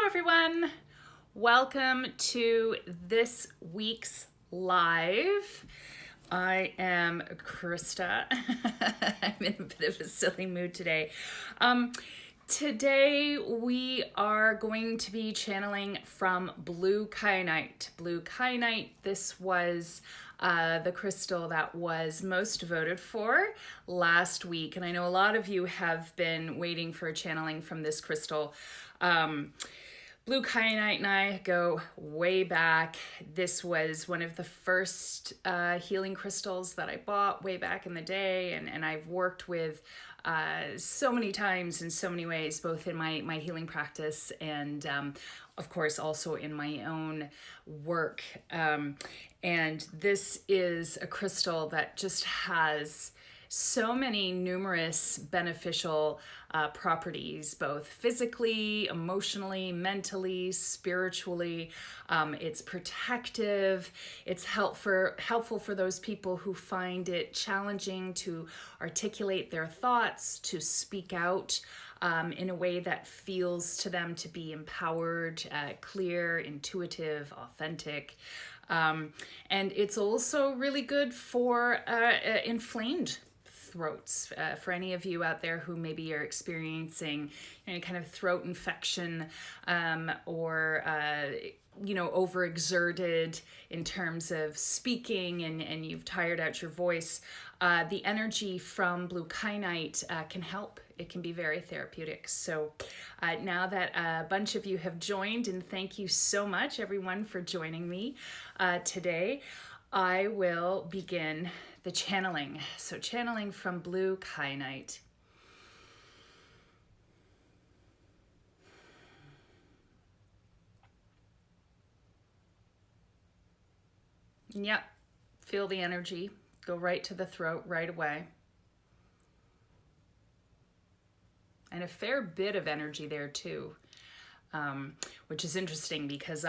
everyone. Welcome to this week's live. I am Krista. I'm in a bit of a silly mood today. Today we are going to be channeling from blue kyanite. Blue kyanite, this was the crystal that was most voted for last week. And I know a lot of you have been waiting for a channeling from this crystal. Blue kyanite and I go way back. This was one of the first healing crystals that I bought way back in the day, and I've worked with so many times in so many ways, both in my healing practice and of course also in my own work. And this is a crystal that just has so many numerous beneficial properties, both physically, emotionally, mentally, spiritually. It's protective. It's helpful for those people who find it challenging to articulate their thoughts, to speak out in a way that feels to them to be empowered, clear, intuitive, authentic. And it's also really good for inflamed throats. For any of you out there who maybe are experiencing any kind of throat infection or overexerted in terms of speaking and you've tired out your voice, the energy from blue kyanite can help. It can be very therapeutic. So now that a bunch of you have joined, and thank you so much everyone for joining me today, I will begin the channeling. So channeling from blue kyanite. Yep, feel the energy. Go right to the throat right away. And a fair bit of energy there too, which is interesting because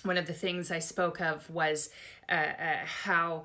one of the things I spoke of was how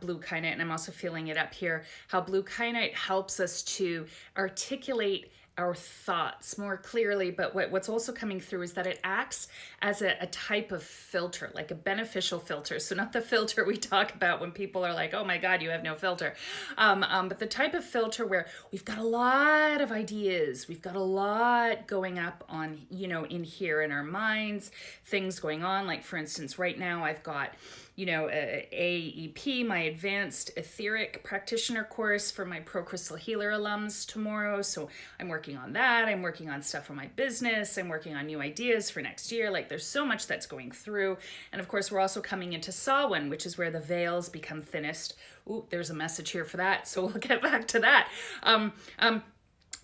blue kyanite, and I'm also feeling it up here, how blue kyanite helps us to articulate our thoughts more clearly, but what's also coming through is that it acts as a type of filter, like a beneficial filter. So not the filter we talk about when people are like, oh my God, you have no filter. But the type of filter where we've got a lot of ideas, we've got a lot going up on, in here in our minds, things going on. Like for instance, right now I've got AEP, my Advanced Etheric Practitioner course for my Pro Crystal Healer alums tomorrow. So I'm working on that. I'm working on stuff for my business. I'm working on new ideas for next year. Like there's so much that's going through. And of course, we're also coming into Samhain, which is where the veils become thinnest. Ooh, there's a message here for that. So we'll get back to that.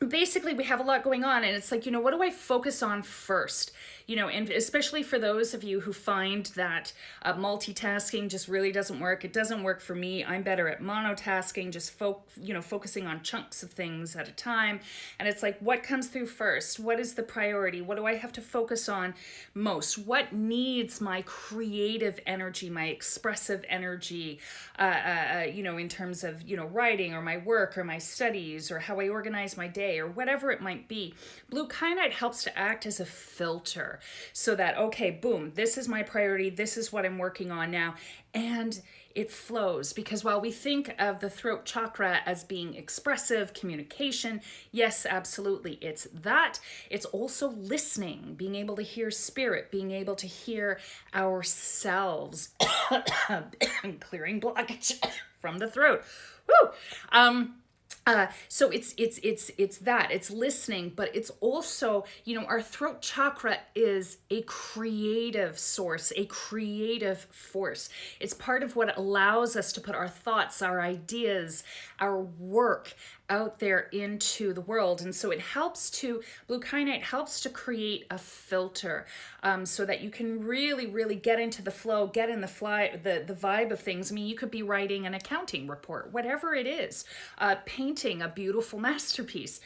Basically, we have a lot going on, and it's like, what do I focus on first? And especially for those of you who find that multitasking just really doesn't work. It doesn't work for me. I'm better at monotasking, just focusing on chunks of things at a time. And it's like, what comes through first? What is the priority? What do I have to focus on most? What needs my creative energy, my expressive energy, in terms of, writing or my work or my studies or how I organize my day or whatever it might be. Blue kyanite helps to act as a filter so that, okay, boom, this is my priority. This is what I'm working on now. And it flows, because while we think of the throat chakra as being expressive, communication, yes, absolutely, it's that. It's also listening, being able to hear spirit, being able to hear ourselves, clearing blockage from the throat. Woo! So it's that, it's listening, but it's also, our throat chakra is a creative source, a creative force. It's part of what allows us to put our thoughts, our ideas, our work out there into the world. And so blue kyanite helps to create a filter so that you can really, really get into the flow, get in the vibe of things. I mean, you could be writing an accounting report, whatever it is, painting a beautiful masterpiece.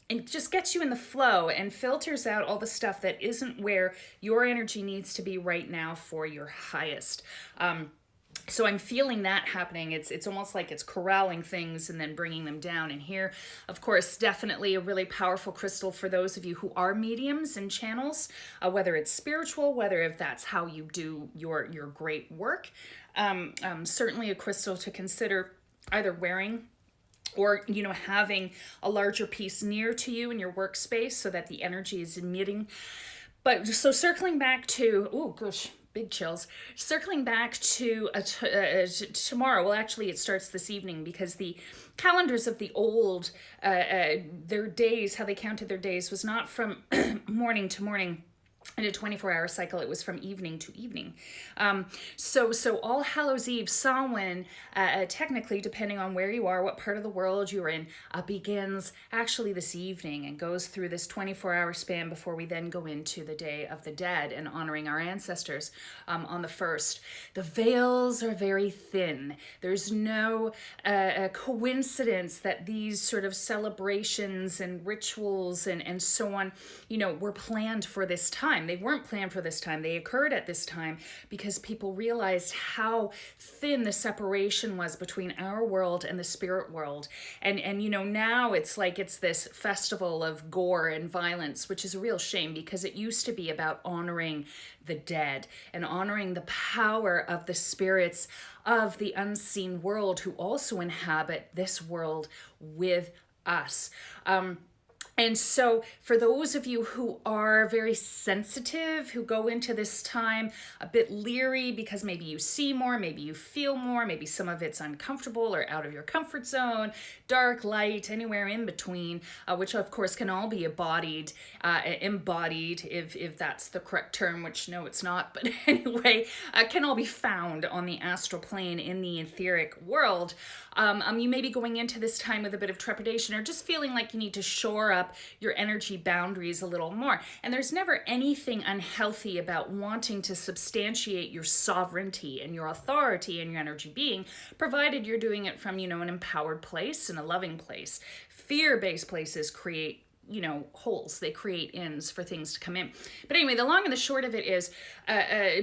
It just gets you in the flow and filters out all the stuff that isn't where your energy needs to be right now for your highest. So I'm feeling that happening. It's almost like it's corralling things and then bringing them down. And here, of course, definitely a really powerful crystal for those of you who are mediums and channels, whether it's spiritual, whether if that's how you do your great work. Certainly a crystal to consider either wearing or having a larger piece near to you in your workspace so that the energy is emitting. But so circling back to, oh gosh, big chills. Circling back to tomorrow, well, actually, it starts this evening because the calendars of the old, their days, how they counted their days, was not from morning to morning in a 24-hour cycle. It was from evening to evening. So All Hallows Eve, Samhain, technically, depending on where you are, what part of the world you're in, begins actually this evening and goes through this 24-hour span before we then go into the Day of the Dead and honoring our ancestors on the 1st. The veils are very thin. There's no coincidence that these sort of celebrations and rituals and so on, were planned for this time. They weren't planned for this time. They occurred at this time because people realized how thin the separation was between our world and the spirit world. And now it's like it's this festival of gore and violence, which is a real shame because it used to be about honoring the dead and honoring the power of the spirits of the unseen world who also inhabit this world with us. And so for those of you who are very sensitive, who go into this time a bit leery because maybe you see more, maybe you feel more, maybe some of it's uncomfortable or out of your comfort zone, dark, light, anywhere in between, which of course can all be embodied, if that's the correct term, which no, it's not, but anyway, can all be found on the astral plane in the etheric world. You may be going into this time with a bit of trepidation or just feeling like you need to shore up your energy boundaries a little more. And there's never anything unhealthy about wanting to substantiate your sovereignty and your authority and your energy being, provided you're doing it from, an empowered place and a loving place. Fear-based places create holes. They create ends for things to come in. But anyway, the long and the short of it is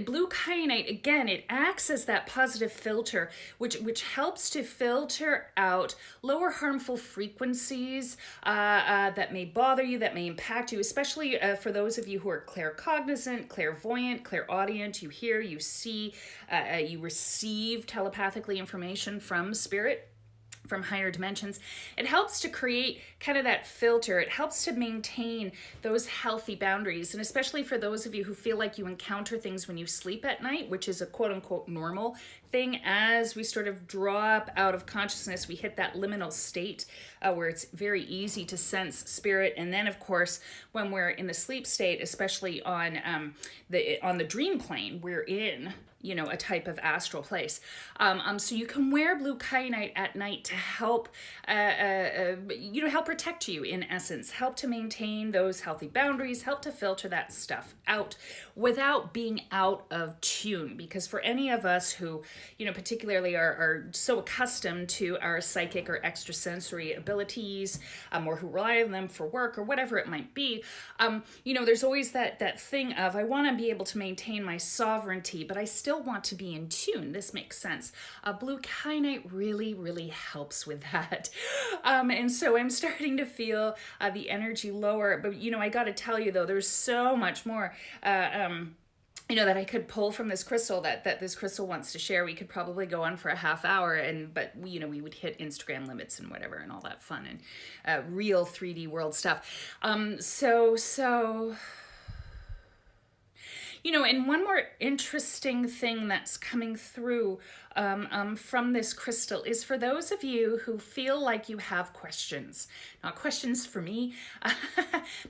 blue kyanite, again, it acts as that positive filter, which helps to filter out lower harmful frequencies that may bother you, that may impact you, especially for those of you who are claircognizant, clairvoyant, clairaudient. You hear, you see, you receive telepathically information from spirit, from higher dimensions. It helps to create kind of that filter. It helps to maintain those healthy boundaries. And especially for those of you who feel like you encounter things when you sleep at night, which is a quote unquote normal thing, as we sort of drop out of consciousness, we hit that liminal state where it's very easy to sense spirit. And then of course, when we're in the sleep state, especially on the dream plane, we're in a type of astral place. So you can wear blue kyanite at night to help, help protect you in essence, help to maintain those healthy boundaries, help to filter that stuff out without being out of tune. Because for any of us who, particularly are so accustomed to our psychic or extrasensory abilities, or who rely on them for work or whatever it might be, there's always that thing of, I want to be able to maintain my sovereignty, but I still want to be in tune. This makes sense. Blue kyanite really, really helps with that. And so I'm starting to feel the energy lower. But, I got to tell you, though, there's so much more that I could pull from this crystal that this crystal wants to share. We could probably go on for a half hour, but we would hit Instagram limits and whatever and all that fun and real 3D world stuff. And one more interesting thing that's coming through from this crystal is for those of you who feel like you have questions, not questions for me,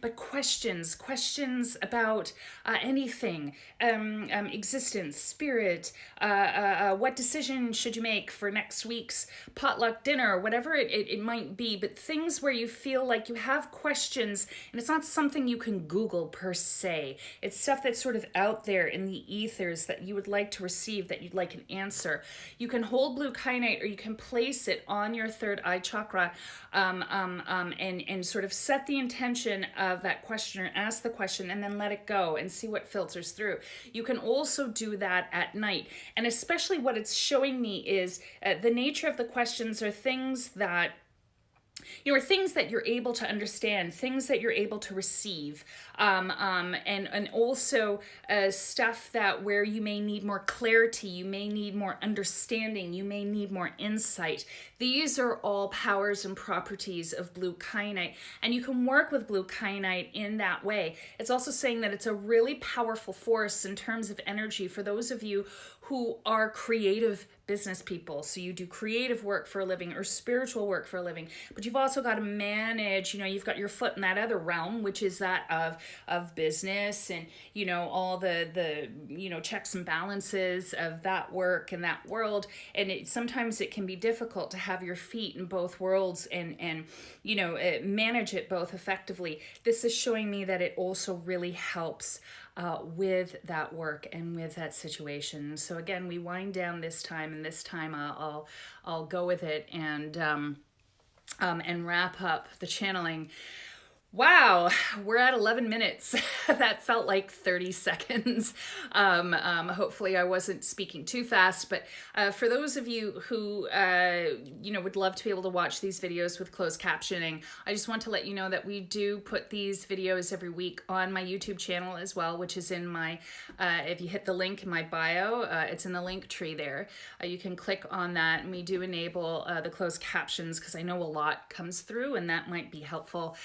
but questions about anything, existence, spirit, what decision should you make for next week's potluck dinner, whatever it might be, but things where you feel like you have questions and it's not something you can Google per se. It's stuff that's sort of out there in the ethers that you would like to receive, that you'd like an answer. You can hold blue kyanite, or you can place it on your third eye chakra, and sort of set the intention of that question, or ask the question and then let it go and see what filters through. You can also do that at night. And especially what it's showing me is the nature of the questions are things that are things that you're able to understand, things that you're able to receive, and also stuff that where you may need more clarity, you may need more understanding, you may need more insight. These are all powers and properties of blue kyanite, and you can work with blue kyanite in that way. It's also saying that it's a really powerful force in terms of energy for those of you who are creative business people. So you do creative work for a living or spiritual work for a living, but you've also got to manage, you've got your foot in that other realm, which is that of business, and all the checks and balances of that work and that world. And sometimes it can be difficult to have your feet in both worlds and manage it both effectively. This is showing me that it also really helps with that work and with that situation. So again, we wind down this time, and this time I'll go with it and wrap up the channeling. Wow, we're at 11 minutes. That felt like 30 seconds. Hopefully I wasn't speaking too fast, but for those of you who, would love to be able to watch these videos with closed captioning, I just want to let you know that we do put these videos every week on my YouTube channel as well, which is in my, if you hit the link in my bio, it's in the link tree there. You can click on that, and we do enable the closed captions because I know a lot comes through, and that might be helpful.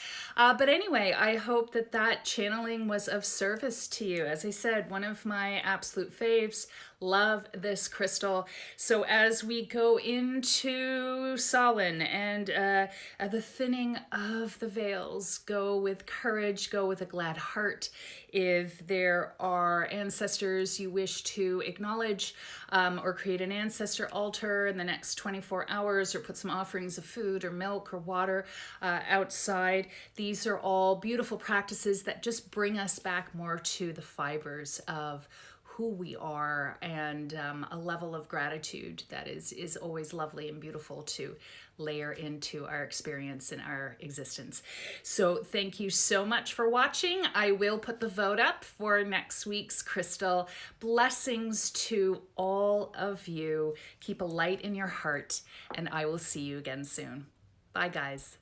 But anyway, I hope that channeling was of service to you. As I said, one of my absolute faves. Love this crystal. So as we go into Samhain and the thinning of the veils, go with courage, go with a glad heart. If there are ancestors you wish to acknowledge, or create an ancestor altar in the next 24 hours, or put some offerings of food or milk or water outside, these are all beautiful practices that just bring us back more to the fibers of who we are, and a level of gratitude that is always lovely and beautiful to layer into our experience and our existence. So thank you so much for watching. I will put the vote up for next week's crystal. Blessings to all of you. Keep a light in your heart, and I will see you again soon. Bye, guys.